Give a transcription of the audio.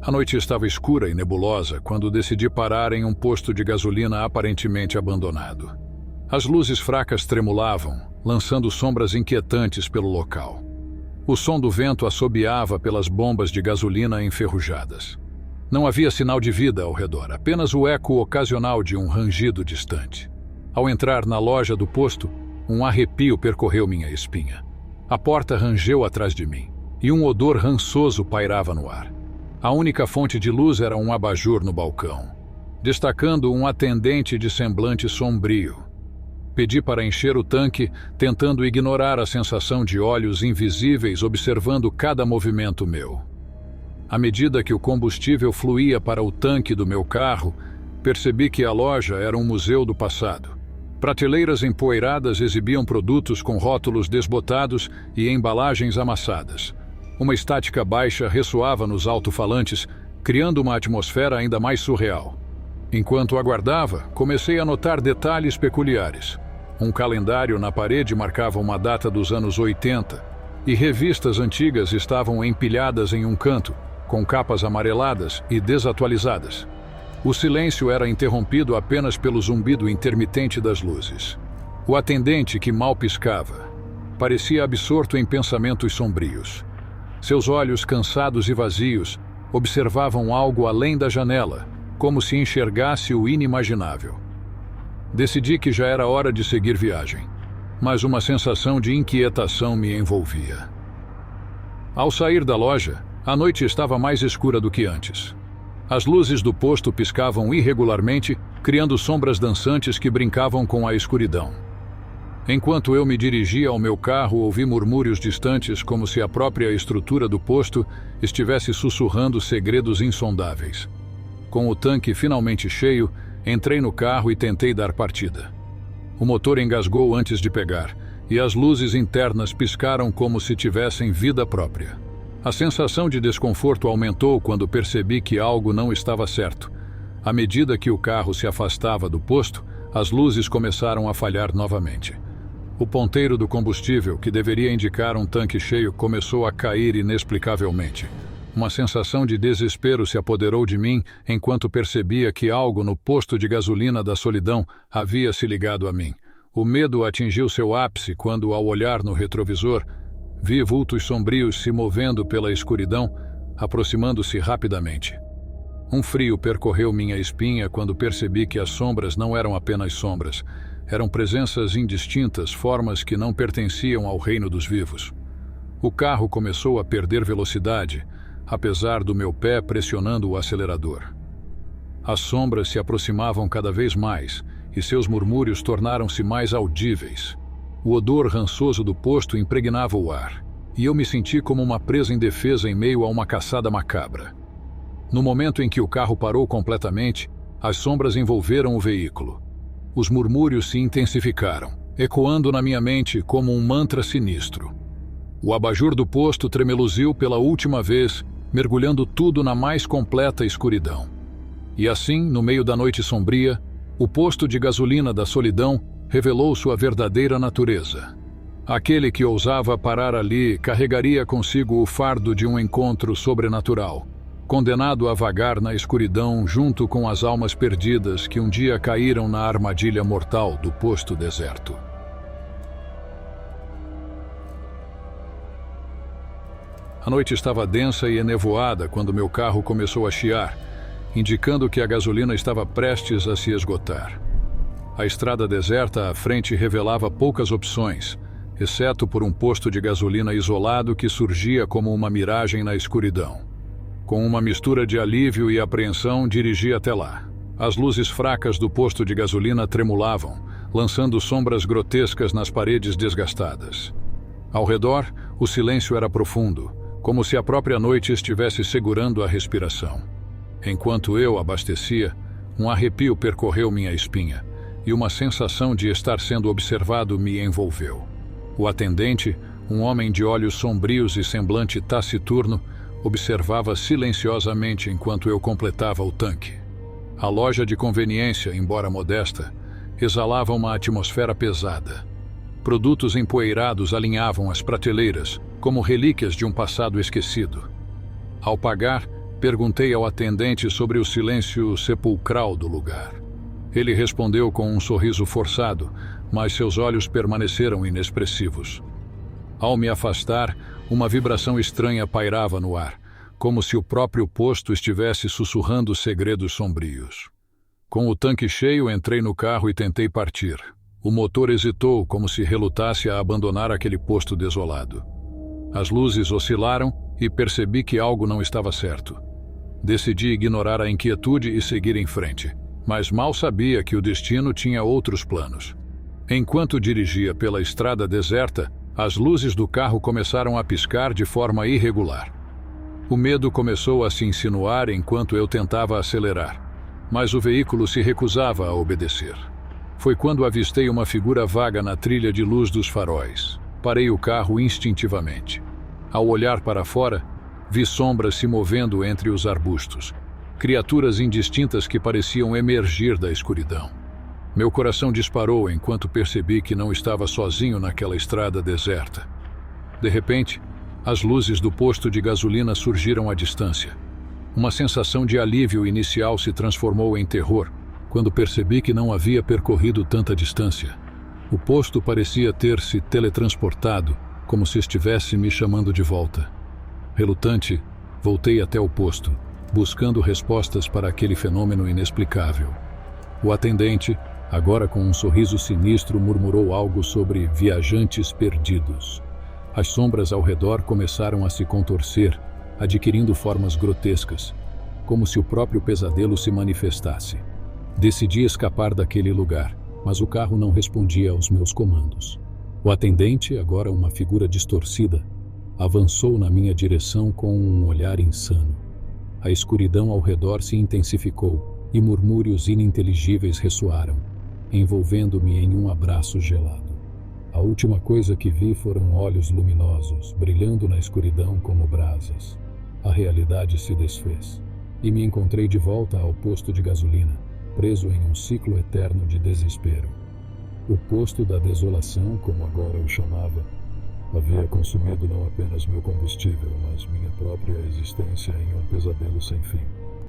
A noite estava escura e nebulosa quando decidi parar em um posto de gasolina aparentemente abandonado. As luzes fracas tremulavam, lançando sombras inquietantes pelo local. O som do vento assobiava pelas bombas de gasolina enferrujadas. Não havia sinal de vida ao redor, apenas o eco ocasional de um rangido distante. Ao entrar na loja do posto, um arrepio percorreu minha espinha. A porta rangeu atrás de mim, e um odor rançoso pairava no ar. A única fonte de luz era um abajur no balcão, destacando um atendente de semblante sombrio. Pedi para encher o tanque, tentando ignorar a sensação de olhos invisíveis observando cada movimento meu. À medida que o combustível fluía para o tanque do meu carro, percebi que a loja era um museu do passado. Prateleiras empoeiradas exibiam produtos com rótulos desbotados e embalagens amassadas. Uma estática baixa ressoava nos alto-falantes, criando uma atmosfera ainda mais surreal. Enquanto aguardava, comecei a notar detalhes peculiares. Um calendário na parede marcava uma data dos anos 80, e revistas antigas estavam empilhadas em um canto, com capas amareladas e desatualizadas. O silêncio era interrompido apenas pelo zumbido intermitente das luzes. O atendente, que mal piscava, parecia absorto em pensamentos sombrios. Seus olhos cansados e vazios observavam algo além da janela, como se enxergasse o inimaginável. Decidi que já era hora de seguir viagem, mas uma sensação de inquietação me envolvia. Ao sair da loja, a noite estava mais escura do que antes. As luzes do posto piscavam irregularmente, criando sombras dançantes que brincavam com a escuridão. Enquanto eu me dirigia ao meu carro, ouvi murmúrios distantes como se a própria estrutura do posto estivesse sussurrando segredos insondáveis. Com o tanque finalmente cheio, entrei no carro e tentei dar partida. O motor engasgou antes de pegar, e as luzes internas piscaram como se tivessem vida própria. A sensação de desconforto aumentou quando percebi que algo não estava certo. À medida que o carro se afastava do posto, as luzes começaram a falhar novamente. O ponteiro do combustível, que deveria indicar um tanque cheio, começou a cair inexplicavelmente. Uma sensação de desespero se apoderou de mim enquanto percebia que algo no posto de gasolina da solidão havia se ligado a mim. O medo atingiu seu ápice quando, ao olhar no retrovisor, vi vultos sombrios se movendo pela escuridão, aproximando-se rapidamente. Um frio percorreu minha espinha quando percebi que as sombras não eram apenas sombras. Eram presenças indistintas, formas que não pertenciam ao reino dos vivos. O carro começou a perder velocidade, apesar do meu pé pressionando o acelerador. As sombras se aproximavam cada vez mais, e seus murmúrios tornaram-se mais audíveis. O odor rançoso do posto impregnava o ar, e eu me senti como uma presa indefesa em meio a uma caçada macabra. No momento em que o carro parou completamente, as sombras envolveram o veículo. Os murmúrios se intensificaram, ecoando na minha mente como um mantra sinistro. O abajur do posto tremeluziu pela última vez, mergulhando tudo na mais completa escuridão. E assim, no meio da noite sombria, o posto de gasolina da solidão revelou sua verdadeira natureza. Aquele que ousava parar ali carregaria consigo o fardo de um encontro sobrenatural, condenado a vagar na escuridão junto com as almas perdidas que um dia caíram na armadilha mortal do posto deserto. A noite estava densa e enevoada quando meu carro começou a chiar, indicando que a gasolina estava prestes a se esgotar. A estrada deserta à frente revelava poucas opções, exceto por um posto de gasolina isolado que surgia como uma miragem na escuridão. Com uma mistura de alívio e apreensão, dirigi até lá. As luzes fracas do posto de gasolina tremulavam, lançando sombras grotescas nas paredes desgastadas. Ao redor, o silêncio era profundo, como se a própria noite estivesse segurando a respiração. Enquanto eu abastecia, um arrepio percorreu minha espinha, e uma sensação de estar sendo observado me envolveu. O atendente, um homem de olhos sombrios e semblante taciturno, observava silenciosamente enquanto eu completava o tanque. A loja de conveniência, embora modesta, exalava uma atmosfera pesada. Produtos empoeirados alinhavam as prateleiras, como relíquias de um passado esquecido. Ao pagar, Perguntei ao atendente sobre o silêncio sepulcral do lugar. Ele respondeu com um sorriso forçado, mas seus olhos permaneceram inexpressivos. Ao me afastar, uma vibração estranha pairava no ar, como se o próprio posto estivesse sussurrando segredos sombrios. Com o tanque cheio, entrei no carro e tentei partir. O motor hesitou, como se relutasse a abandonar aquele posto desolado. As luzes oscilaram e percebi que algo não estava certo. Decidi ignorar a inquietude e seguir em frente, mas mal sabia que o destino tinha outros planos. Enquanto dirigia pela estrada deserta, as luzes do carro começaram a piscar de forma irregular. O medo começou a se insinuar enquanto eu tentava acelerar, mas o veículo se recusava a obedecer. Foi quando avistei uma figura vaga na trilha de luz dos faróis. Parei o carro instintivamente. Ao olhar para fora, vi sombras se movendo entre os arbustos, criaturas indistintas que pareciam emergir da escuridão. Meu coração disparou enquanto percebi que não estava sozinho naquela estrada deserta. De repente, as luzes do posto de gasolina surgiram à distância. Uma sensação de alívio inicial se transformou em terror quando percebi que não havia percorrido tanta distância. O posto parecia ter se teletransportado, como se estivesse me chamando de volta. Relutante, voltei até o posto, buscando respostas para aquele fenômeno inexplicável. O atendente, agora com um sorriso sinistro, murmurou algo sobre viajantes perdidos. As sombras ao redor começaram a se contorcer, adquirindo formas grotescas, como se o próprio pesadelo se manifestasse. Decidi escapar daquele lugar, mas o carro não respondia aos meus comandos. O atendente, agora uma figura distorcida, avançou na minha direção com um olhar insano. A escuridão ao redor se intensificou e murmúrios ininteligíveis ressoaram, envolvendo-me em um abraço gelado. A última coisa que vi foram olhos luminosos, brilhando na escuridão como brasas. A realidade se desfez, e me encontrei de volta ao posto de gasolina, preso em um ciclo eterno de desespero. O posto da desolação, como agora o chamava, havia consumido não apenas meu combustível, mas minha própria existência em um pesadelo sem fim.